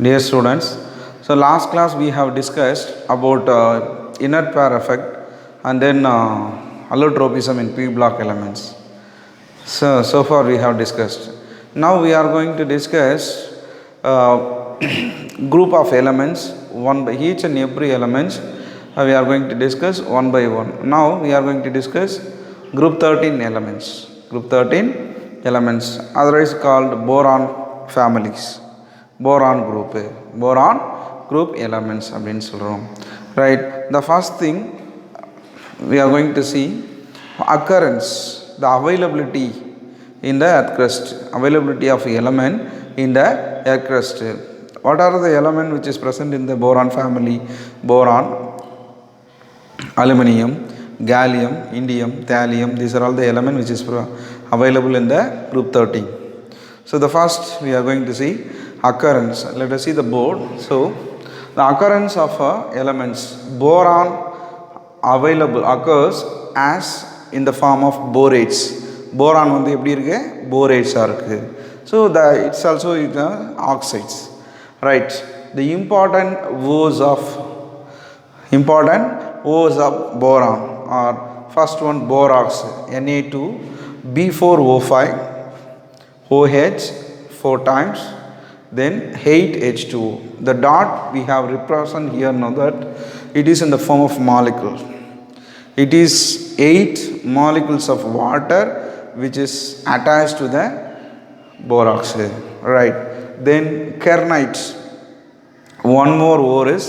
Dear students, so last class we have discussed about inert pair effect and then allotropism in p block elements. So far we have discussed. Now we are going to discuss group of elements one by each and every elements. We are going to discuss one by one. Now we are going to discuss group 13 elements. Group 13 elements, otherwise called boron families. Boron group elements அப்படின்னு சொல்கிறோம். Right, the first thing we are going to see occurrence, the availability in the earth crust, availability of element in the earth crust. What are the element which is present in the boron family? Boron, aluminum, gallium, indium, thallium, these are all the element which is available in the group 13. So the first we are going to see occurrence. Let us see the board. So the occurrence of elements, boron available occurs as in the form of borates. Boron வந்து எப்படி இருக்கு? Borates இருக்கு. So it's also oxides. Right. The important O's of boron are first one borax, Na2B4O5 OH 4 times, then 8H2O. The dot we have represented here now that it is in the form of molecule. It is 8 molecules of water which is attached to the borax. Right. Then kernite. One more ore is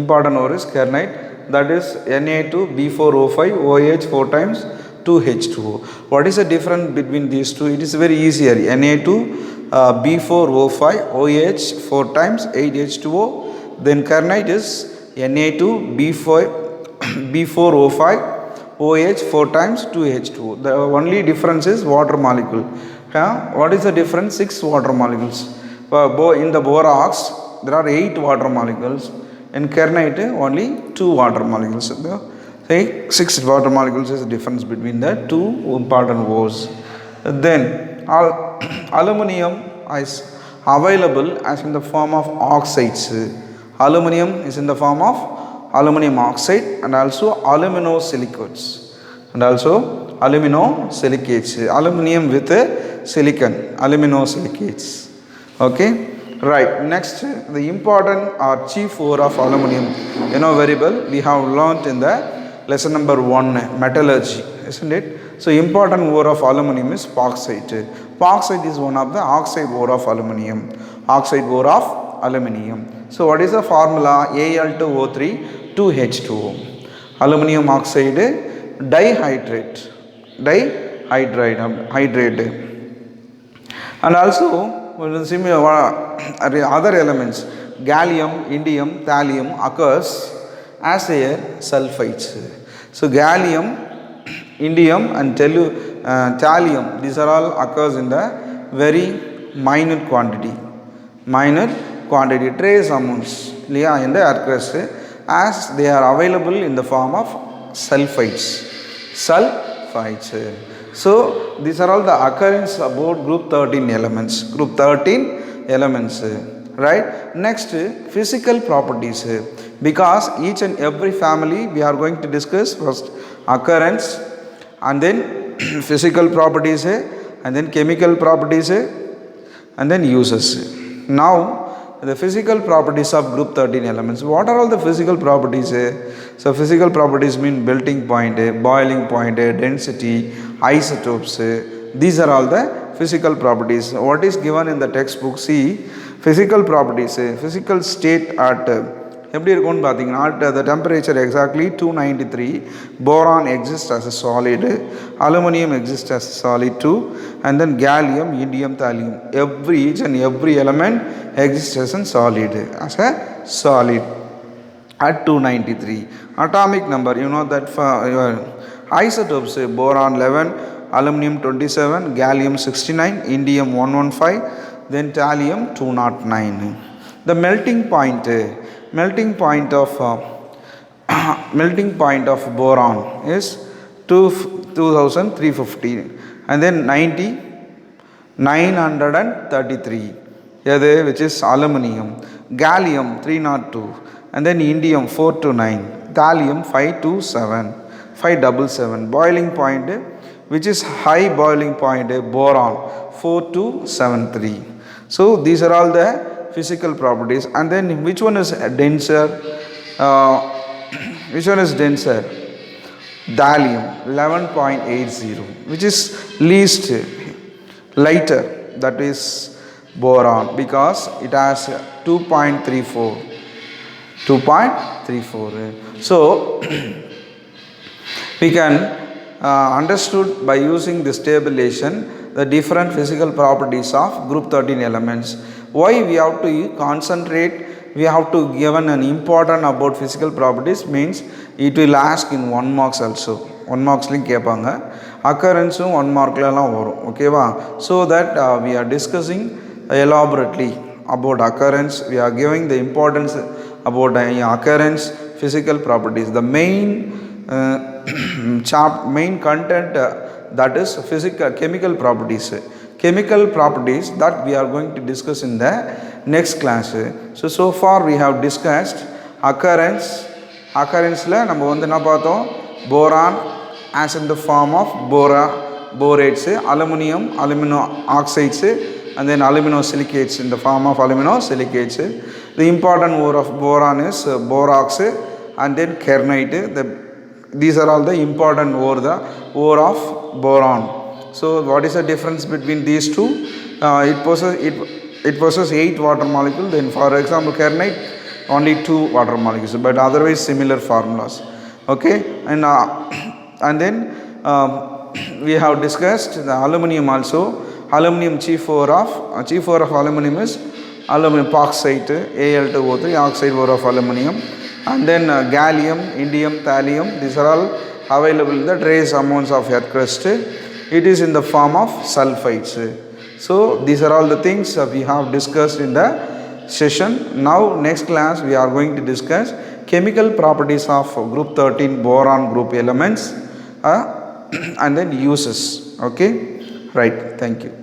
important ore is kernite, that is Na2B4O5 OH 4 times 2H2O. What is the difference between these two? It is very easier. Na2B4O5 OH 4 times 8H2O. Then kernite is Na2B4O5 OH 4 times 2H2O. The only difference is water molecule. What is the difference? 6 water molecules. In the borax there are 8 water molecules. In kernite only 2 water molecules. 6 water molecules is the difference between the two important O's. Then aluminum is available as in the form of oxides. Aluminum is in the form of aluminum oxide and also aluminosilicates. Aluminum with silicon, aluminosilicates. Okay. Right. Next, the important or chief ore of aluminum. You know very well, we have learnt in the lesson number 1, metallurgy, isn't it? So important ore of aluminum is bauxite. Bauxite is one of the oxide ore of aluminum. So what is the formula? Al2O3 2H2O. Aluminum oxide dihydrate. And also other elements, gallium, indium, thallium occurs as a sulfides. So gallium, indium and thallium, these are all occurs in the very minute quantity, trace amounts in the earth crust, as they are available in the form of sulfides. So these are all the occurrence about group 13 elements. Right. Next, physical properties, because each and every family we are going to discuss first occurrence and then physical properties and then chemical properties and then uses. Now the physical properties of group 13 elements. What are all the physical properties? So physical properties mean melting point, boiling point, density, isotopes. These are all the physical properties. What is given in the textbook? See, physical properties, physical state at எப்படி இருக்கும்னு பார்த்தீங்கன்னா, at the temperature exactly 293, boron exists as a solid, aluminum exists as a solid too, and then gallium, indium, thallium, each and every element exists as a solid at 293. Atomic number, you know that isotopes, boron 11, aluminum 27, gallium 69, indium 115, then thallium 209. The melting point of boron is 2350 and then 933. which is aluminum, gallium 302, and then indium 429, thallium 527, 577, boiling point, which is high boiling point, boron 4273. So these are all the physical properties. And then which one is denser? Which one is denser? Thallium 11.80, which is least lighter, that is boron, because it has 2.34. So we can understood by using this tabulation the different physical properties of group 13 elements. Why we have to concentrate, we have to given an important about physical properties, means it will ask in 1 marks also. 1 marks link கேட்பாங்க, occurrence 1 markல எல்லாம் வரும். ஓகேவா? So that we are discussing elaborately about occurrence. We are giving the importance about occurrence, physical properties. The main main content that is physical chemical properties. Chemical properties that we are going to discuss in the next class. So far we have discussed occurrence. Occurrence la நம்ம வந்து என்ன பார்த்தோம்? Boron as in the form of borates, aluminum oxides, and then aluminosilicates in the form of aluminosilicates. The important ore of boron is borax, and then kernite. These are all the important ore, the ore of boron. So what is the difference between these two? It possesses 8 water molecules. Then for example kernite only 2 water molecules, but otherwise similar formulas. Okay, and then we have discussed the aluminum also. Aluminum G4 of aluminum is aluminum epoxide, Al2O3, oxide ore of aluminum. And then gallium, indium, thallium, these are all available in the trace amounts of earth crust. It is in the form of sulfides. So these are all the things we have discussed in the session. Now next class we are going to discuss chemical properties of group 13 boron group elements and then uses. Okay, right, thank you.